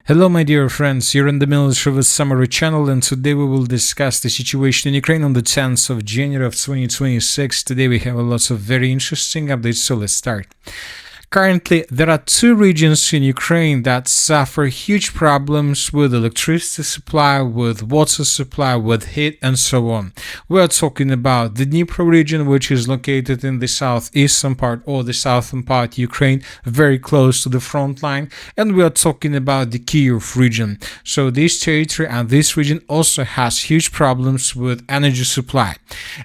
Hello, my dear friends. You're in the Military with Summary channel, and today we will discuss the situation in Ukraine on the 10th of January of 2026. Today we have lots of very interesting updates, so let's start. Currently, there are two regions in Ukraine that suffer huge problems with electricity supply, with water supply, with heat, and so on. We are talking about the Dnipro region, which is located in the southeastern part or the southern part of Ukraine, very close to the front line, and we are talking about the Kyiv region. So this territory and this region also has huge problems with energy supply.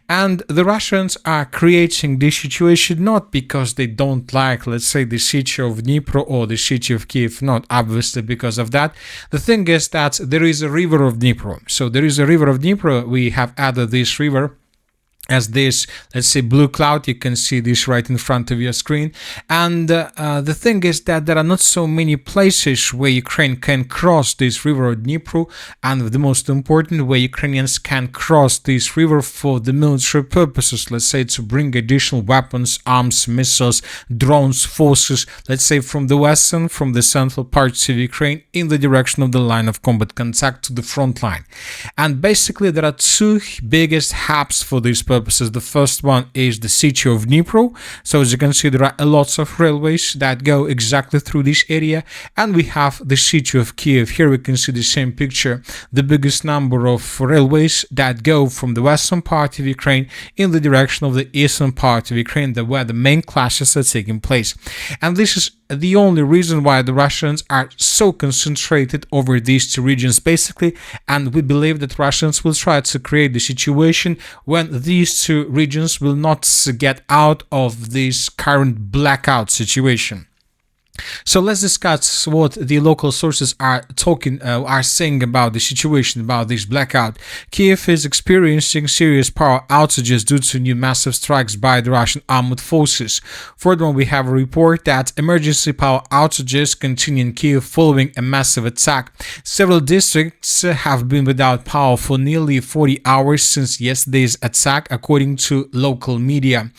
And the Russians are creating this situation not because they don't like, let's say, the city of Dnipro or the city of Kyiv, not obviously because of that. The thing is that there is a river of Dnipro. So there is a river of Dnipro. We have added this river as this, let's say, blue cloud. You can see this right in front of your screen. And the thing is that there are not so many places where Ukraine can cross this river of Dnipro, and the most important, where Ukrainians can cross this river for the military purposes, let's say to bring additional weapons, arms, missiles, drones, forces, let's say from the central parts of Ukraine in the direction of the line of combat contact to the front line. And basically there are two biggest hubs for this purpose. The first one is the city of Dnipro. So as you can see, there are lots of railways that go exactly through this area, and we have the city of Kyiv. Here we can see the same picture, the biggest number of railways that go from the western part of Ukraine in the direction of the eastern part of Ukraine, where the main clashes are taking place. And this is the only reason why the Russians are so concentrated over these two regions, basically, and we believe that Russians will try to create the situation when these two regions will not get out of this current blackout situation. So let's discuss what the local sources are saying about the situation, about this blackout. Kyiv is experiencing serious power outages due to new massive strikes by the Russian armed forces. Furthermore, we have a report that emergency power outages continue in Kyiv following a massive attack. Several districts have been without power for nearly 40 hours since yesterday's attack, according to local media.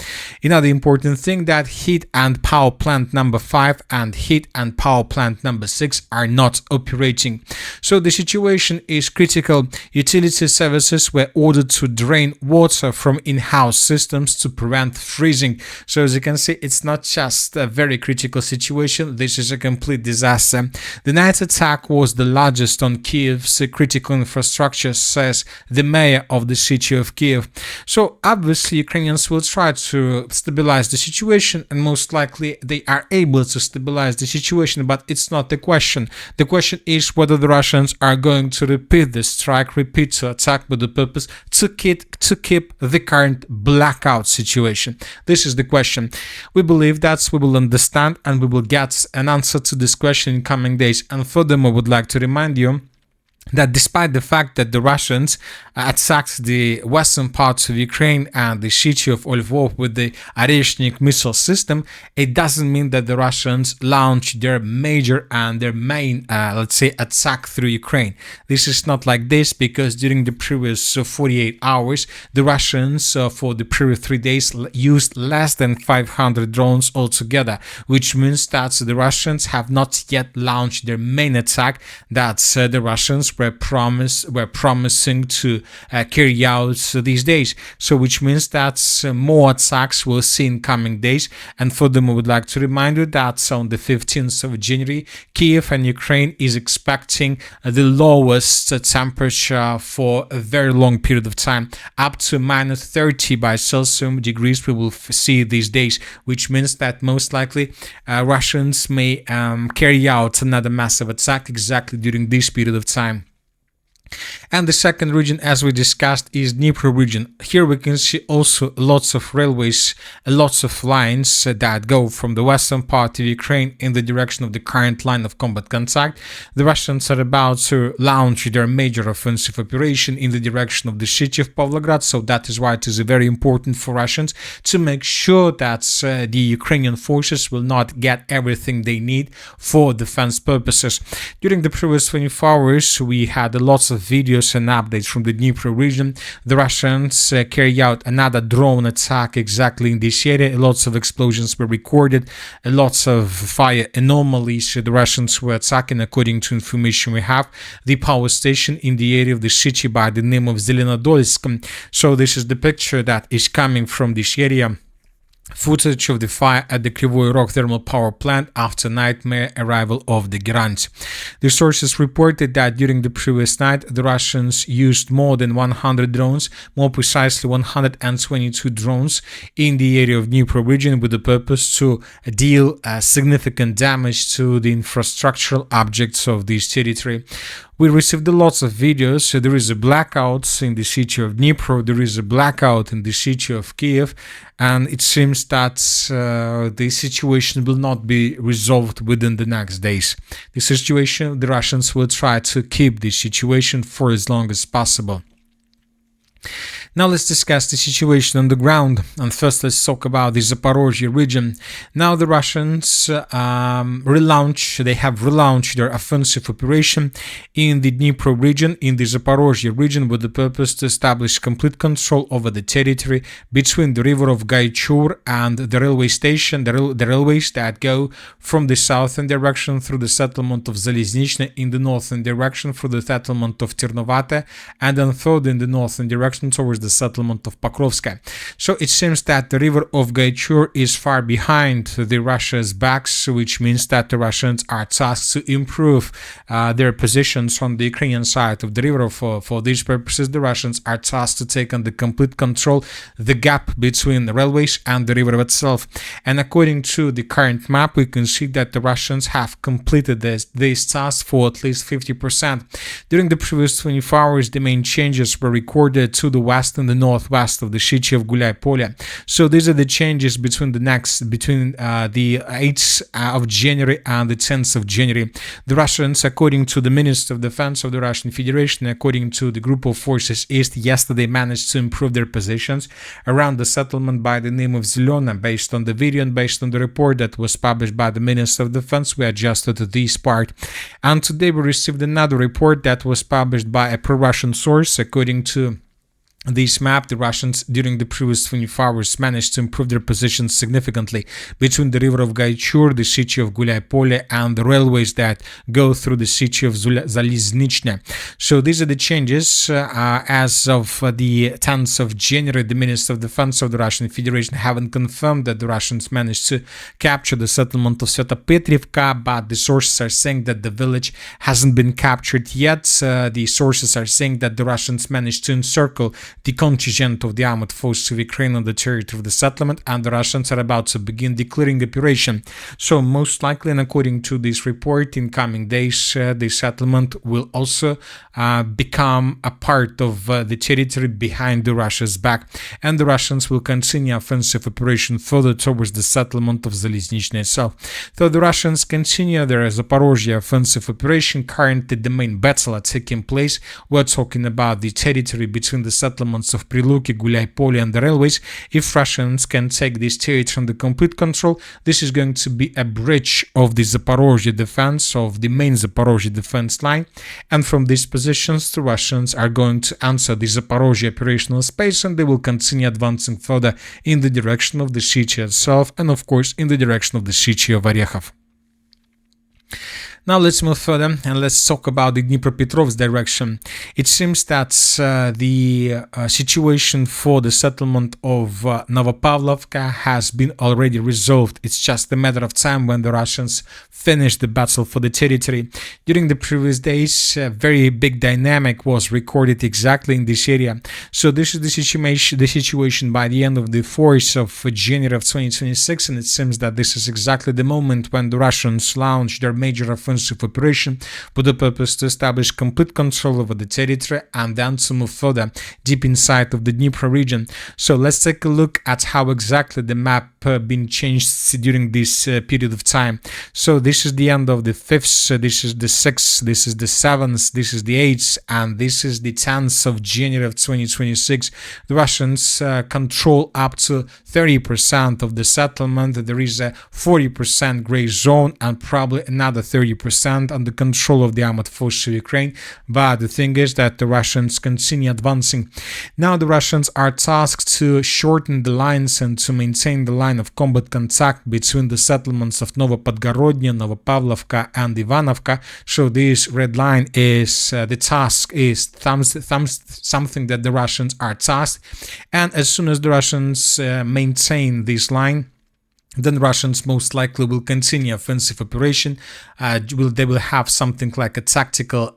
Another important thing that heat and power plant number 5 and heat and power plant number 6 are not operating. So the situation is critical. Utility services were ordered to drain water from in-house systems to prevent freezing. So as you can see, it's not just a very critical situation, this is a complete disaster. The night attack was the largest on Kyiv's critical infrastructure, says the mayor of the city of Kyiv. So obviously Ukrainians will try to stabilize the situation, and most likely they are able to stabilize the situation, but it's not the question. The question is whether the Russians are going to repeat the strike, to attack with the purpose to keep the current blackout situation. This is the question. We believe that we will understand and we will get an answer to this question in coming days. And furthermore, I would like to remind you that despite the fact that the Russians attacked the western parts of Ukraine and the city of Lvov with the Oreshnik missile system, it doesn't mean that the Russians launched their major and their main, let's say, attack through Ukraine. This is not like this, because during the previous 48 hours, the Russians for the previous 3 days used less than 500 drones altogether, which means that the Russians have not yet launched their main attack that the Russians were promising to carry out these days. So which means that more attacks we'll see in coming days. And furthermore, I would like to remind you that on the 15th of January, Kyiv and Ukraine is expecting the lowest temperature for a very long period of time, up to minus 30 by Celsius degrees we will see these days, which means that most likely Russians may carry out another massive attack exactly during this period of time. And the second region, as we discussed, is Dnipro region. Here we can see also lots of railways, lots of lines that go from the western part of Ukraine in the direction of the current line of combat contact. The Russians are about to launch their major offensive operation in the direction of the city of Pavlograd, so that is why it is very important for Russians to make sure that the Ukrainian forces will not get everything they need for defense purposes. During the previous 24 hours, we had lots of videos and updates from the Dnipro region. The Russians carry out another drone attack exactly in this area. Lots of explosions were recorded, lots of fire anomalies. The Russians were attacking, according to information we have, the power station in the area of the city by the name of Zelenodolsk. So this is the picture that is coming from this area. Footage of the fire at the Krivoy Rog thermal power plant after nightmare arrival of the Gerants. The sources reported that during the previous night, the Russians used more than 100 drones, more precisely 122 drones, in the area of Dnipro region with the purpose to deal significant damage to the infrastructural objects of this territory. We received lots of videos. So there is a blackout in the city of Dnipro, there is a blackout in the city of Kiev, and it seems that the situation will not be resolved within the next days. The situation, the Russians will try to keep this situation for as long as possible. Now let's discuss the situation on the ground, and first let's talk about the Zaporizhzhia region. Now the Russians they have relaunched their offensive operation in the Dnipro region, in the Zaporizhzhia region, with the purpose to establish complete control over the territory between the river of Gaichur and the railway station, the railways that go from the southern direction through the settlement of Zaliznichne, in the northern direction through the settlement of Tirnovate, and then third in the northern direction towards the settlement of Pokrovska. So it seems that the river of Gaichur is far behind the Russia's backs, which means that the Russians are tasked to improve their positions on the Ukrainian side of the river. For these purposes, the Russians are tasked to take under complete control the gap between the railways and the river itself. And according to the current map, we can see that the Russians have completed this task for at least 50%. During the previous 24 hours, the main changes were recorded to the west and the northwest of the city of Guliai-Polye. So these are the changes between the 8th of January and the 10th of January. The Russians, according to the Minister of Defense of the Russian Federation, according to the group of forces East, yesterday managed to improve their positions around the settlement by the name of Zelona. Based on the video and based on the report that was published by the Minister of Defense, we adjusted this part. And today we received another report that was published by a pro-Russian source. According to this map, the Russians during the previous 24 hours managed to improve their positions significantly between the river of Gaichur, the city of Guliai-Polye, and the railways that go through the city of Zaliznichne. So these are the changes. As of the 10th of January, the Minister of Defense of the Russian Federation haven't confirmed that the Russians managed to capture the settlement of Svetopetrivka, but the sources are saying that the village hasn't been captured yet. The sources are saying that the Russians managed to encircle the contingent of the armed forces of Ukraine on the territory of the settlement, and the Russians are about to begin declaring operation. So most likely, and according to this report, in coming days, the settlement will also become a part of the territory behind the Russia's back, and the Russians will continue offensive operation further towards the settlement of Zaliznichne itself. So the Russians continue their Zaporizhzhia offensive operation. Currently, the main battle are taking place. We're talking about the territory between the settlements of Priluki, Guliai-Polye, and the railways. If Russians can take this territory under complete control, this is going to be a bridge of the Zaporizhzhia defense, of the main Zaporizhzhia defense line. And from these positions, the Russians are going to answer the Zaporizhzhia operational space, and they will continue advancing further in the direction of the city itself, and of course in the direction of the city of Orekhov. Now let's move further and let's talk about the Dnipropetrovsk direction. It seems that the situation for the settlement of Novopavlovka has been already resolved. It's just a matter of time when the Russians finish the battle for the territory. During the previous days, a very big dynamic was recorded exactly in this area. So this is the situation by the end of the 4th of January of 2026, and it seems that this is exactly the moment when the Russians launched their major offensive operation with the purpose to establish complete control over the territory and then to move further deep inside of the Dnipro region. So let's take a look at how exactly the map been changed during this period of time. So this is the end of the 5th, this is the 6th, this is the 7th, this is the 8th, and this is the 10th of January of 2026. The Russians control up to 30% of the settlement. There is a 40% gray zone and probably another 30% 100% under control of the armed forces of Ukraine. But the thing is that the Russians continue advancing. Now the Russians are tasked to shorten the lines and to maintain the line of combat contact between the settlements of Novopodgorodnya, Novopavlovka and Ivanovka. So this red line is the task is something that the Russians are tasked, and as soon as the Russians maintain this line, then Russians most likely will continue offensive operation. They will have something like a tactical,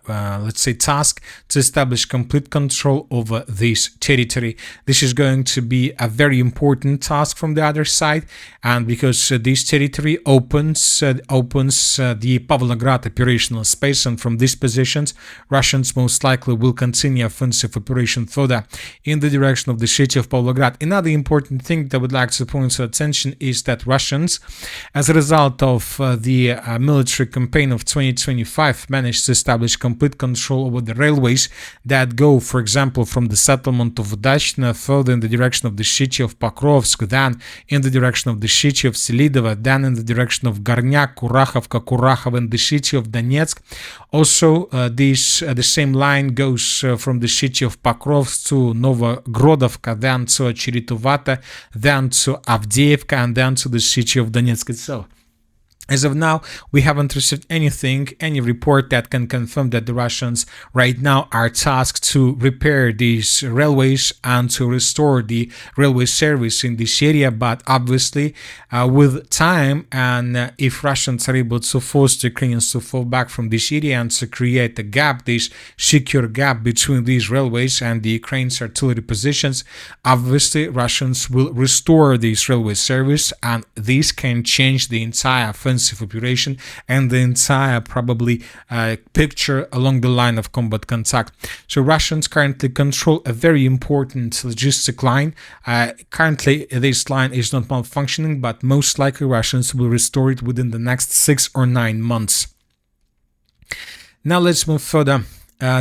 let's say, task to establish complete control over this territory. This is going to be a very important task from the other side, and because this territory opens the Pavlograd operational space, and from these positions, Russians most likely will continue offensive operation further in the direction of the city of Pavlograd. Another important thing that I would like to point to attention is that Russians, as a result of the military campaign of 2025, managed to establish complete control over the railways that go, for example, from the settlement of Udachna further in the direction of the city of Pokrovsk, then in the direction of the city of Selidovo, then in the direction of Gornyak, Kurakhov, and the city of Donetsk. Also, the same line goes from the city of Pokrovsk to Novogrodovka, then to Cheritovata, then to Avdiivka, and then to the city of Donetsk itself. As of now, we haven't received any report that can confirm that the Russians right now are tasked to repair these railways and to restore the railway service in this area. But obviously, with time, and if Russians are able to force the Ukrainians to fall back from this area and to create a gap, this secure gap between these railways and the Ukraine's artillery positions, obviously Russians will restore this railway service, and this can change the entire offensive operation and the entire probably picture along the line of combat contact. So Russians currently control a very important logistic line. Currently this line is not malfunctioning, but most likely Russians will restore it within the next 6 or 9 months. Now let's move further.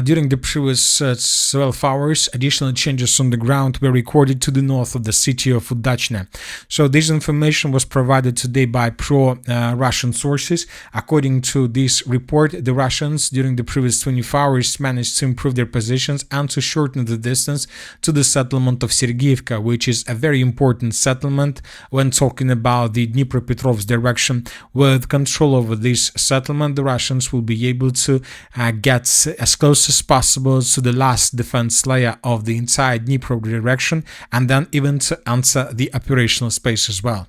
During the previous 12 hours, additional changes on the ground were recorded to the north of the city of Udachna. So this information was provided today by pro-Russian sources. According to this report, the Russians during the previous 24 hours managed to improve their positions and to shorten the distance to the settlement of Sergeyevka, which is a very important settlement when talking about the Dnipropetrovsk direction. With control over this settlement, the Russians will be able to get as close as possible to the last defense layer of the entire Dnipro direction, and then even to enter the operational space as well.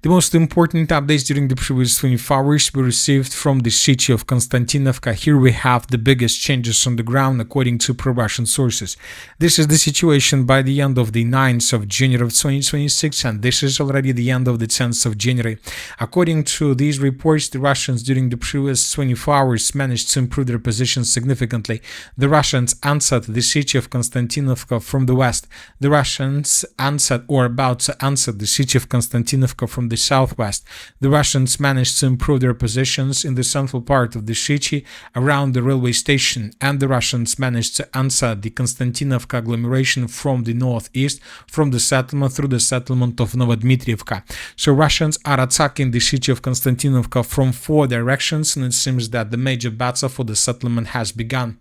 The most important updates during the previous 24 hours were received from the city of Konstantinovka. Here we have the biggest changes on the ground according to pro-Russian sources. This is the situation by the end of the 9th of January of 2026, and this is already the end of the 10th of January. According to these reports, the Russians during the previous 24 hours managed to improve their position significantly. The Russians answered the city of Konstantinovka from the west. The Russians answered or about to answer the city of Konstantinovka from the southwest. The Russians managed to improve their positions in the central part of the city around the railway station, and the Russians managed to answer the Konstantinovka agglomeration from the northeast, from the settlement through the settlement of Novodmitrievka. So Russians are attacking the city of Konstantinovka from 4 directions, and it seems that the major battle for the settlement has begun.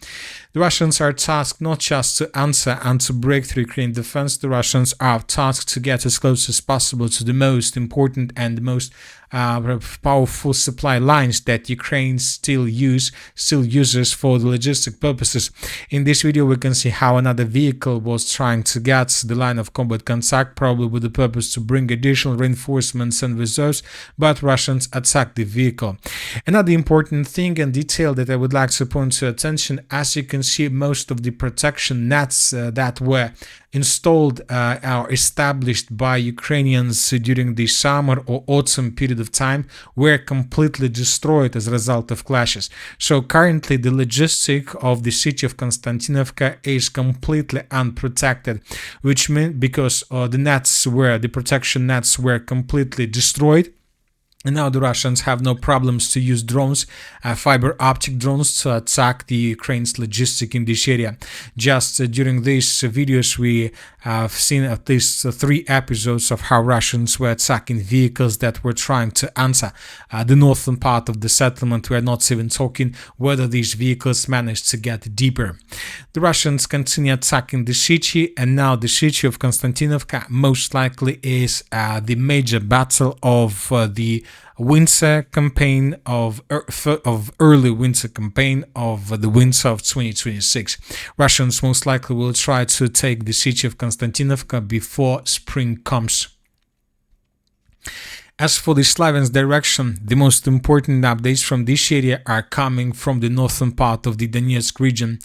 The Russians are tasked not just to answer and to break through Ukrainian defense. The Russians are tasked to get as close as possible to the most important and most powerful supply lines that Ukraine still uses for the logistic purposes. In this video, we can see how another vehicle was trying to get the line of combat contact, probably with the purpose to bring additional reinforcements and reserves, but Russians attacked the vehicle. Another important thing and detail that I would like to point to attention, as you can see, most of the protection nets that were installed or established by Ukrainians during the summer or autumn period of time were completely destroyed as a result of clashes. So currently the logistic of the city of Konstantinovka is completely unprotected, which means because the protection nets were completely destroyed, And now the Russians have no problems to use drones, fiber optic drones, to attack the Ukraine's logistic in this area. Just during these videos, we have seen at least 3 episodes of how Russians were attacking vehicles that were trying to enter the northern part of the settlement. We are not even talking whether these vehicles managed to get deeper. The Russians continue attacking the city, and now the city of Konstantinovka most likely is the major battle of the winter campaign of early winter campaign of the winter of 2026. Russians most likely will try to take the city of Konstantinovka before spring comes. As for the Slaviansk direction, the most important updates from this area are coming from the northern part of the Donetsk region.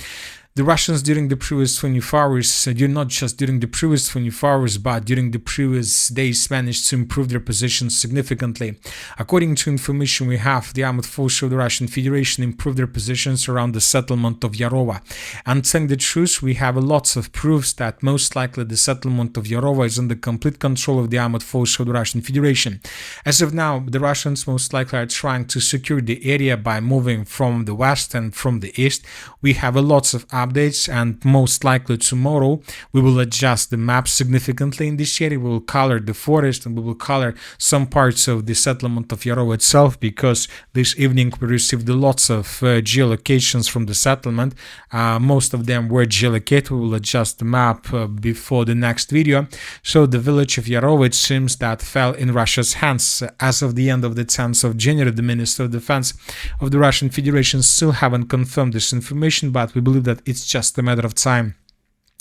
The Russians during the previous 24 hours, not just during the previous 24 hours, but during the previous days managed to improve their positions significantly. According to information we have, the armed forces of the Russian Federation improved their positions around the settlement of Yarova. And telling the truth, we have lots of proofs that most likely the settlement of Yarova is under complete control of the armed forces of the Russian Federation. As of now, the Russians most likely are trying to secure the area by moving from the west and from the east. We have lots of updates, and most likely tomorrow we will adjust the map significantly in this area. We will color the forest and we will color some parts of the settlement of Yarova itself, because this evening we received lots of geolocations from the settlement. Most of them were geolocated. We will adjust the map before the next video. So the village of Yarova, it seems that fell in Russia's hands. As of the end of the 10th of January, the Minister of Defense of the Russian Federation still haven't confirmed this information, but we believe that it's just a matter of time.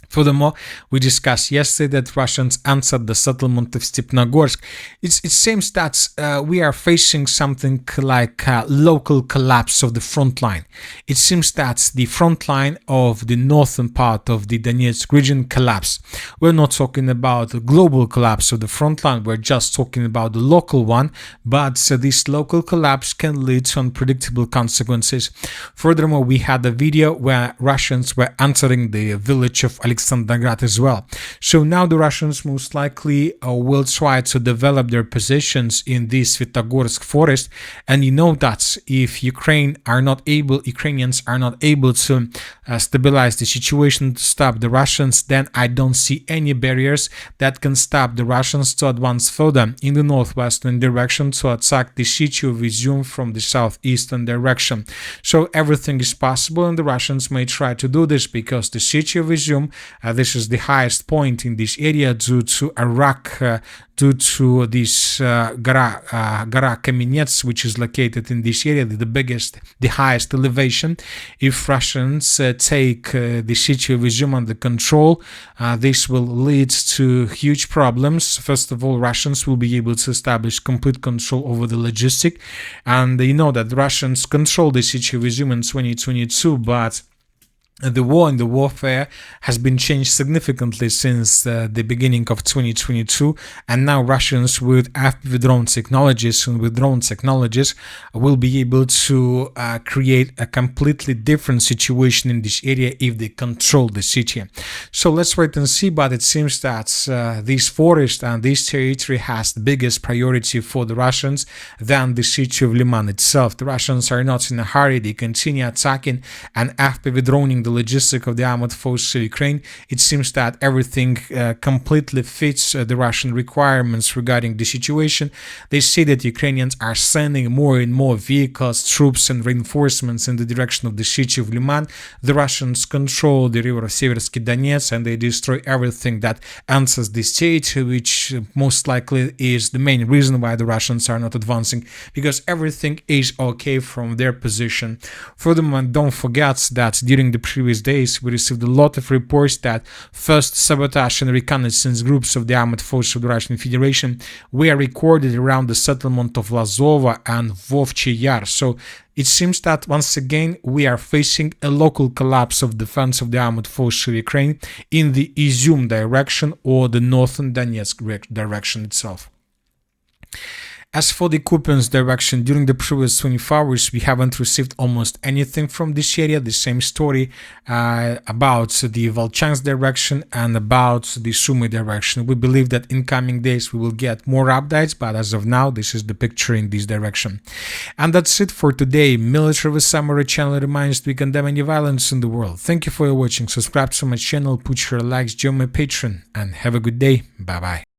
Furthermore, we discussed yesterday that Russians answered the settlement of Stepnogorsk. It seems that we are facing something like a local collapse of the front line. It seems that the front line of the northern part of the Donetsk region collapsed. We're not talking about a global collapse of the front line, we're just talking about the local one, but this local collapse can lead to unpredictable consequences. Furthermore, we had a video where Russians were entering the village of Alexandergrad as well. So now the Russians most likely will try to develop their positions in this Svetogorsk forest, and you know that if Ukrainians are not able to stabilize the situation to stop the Russians, then I don't see any barriers that can stop the Russians to advance further in the northwestern direction to attack the city of Izium from the southeastern direction. So everything is possible, and the Russians may try to do this because the city of Izium, this is the highest point in this area due to a rock, due to this Gora Kamenets, which is located in this area, the highest elevation. If Russians take the city of Izium under control, this will lead to huge problems. First of all, Russians will be able to establish complete control over the logistic, and you know that the Russians control the city of Izium in 2022, but the war and the warfare has been changed significantly since the beginning of 2022, and now Russians with FPV drone technologies and with drone technologies will be able to create a completely different situation in this area if they control the city. So let's wait and see, but it seems that this forest and this territory has the biggest priority for the Russians than the city of Liman itself. The Russians are not in a hurry, they continue attacking and FPV droning the logistic of the armed forces of Ukraine. It seems that everything completely fits the Russian requirements regarding the situation. They say that Ukrainians are sending more and more vehicles, troops and reinforcements in the direction of the city of Liman. The Russians control the river of Seversky Donetsk and they destroy everything that enters the state, which most likely is the main reason why the Russians are not advancing, because everything is okay from their position. Furthermore, don't forget that during the previous days we received a lot of reports that first sabotage and reconnaissance groups of the armed forces of the Russian Federation were recorded around the settlement of Lazova and Vovchi Yar. So it seems that once again we are facing a local collapse of defense of the armed forces of Ukraine in the Izium direction or the northern Donetsk direction itself. As for the Kupiansk direction, during the previous 24 hours, we haven't received almost anything from this area. The same story about the Volchansk direction and about the Sumy direction. We believe that in coming days we will get more updates, but as of now, this is the picture in this direction. And that's it for today. Military with Summary channel reminds we condemn any violence in the world. Thank you for watching. Subscribe to my channel, put your likes, join my Patreon, and have a good day. Bye bye.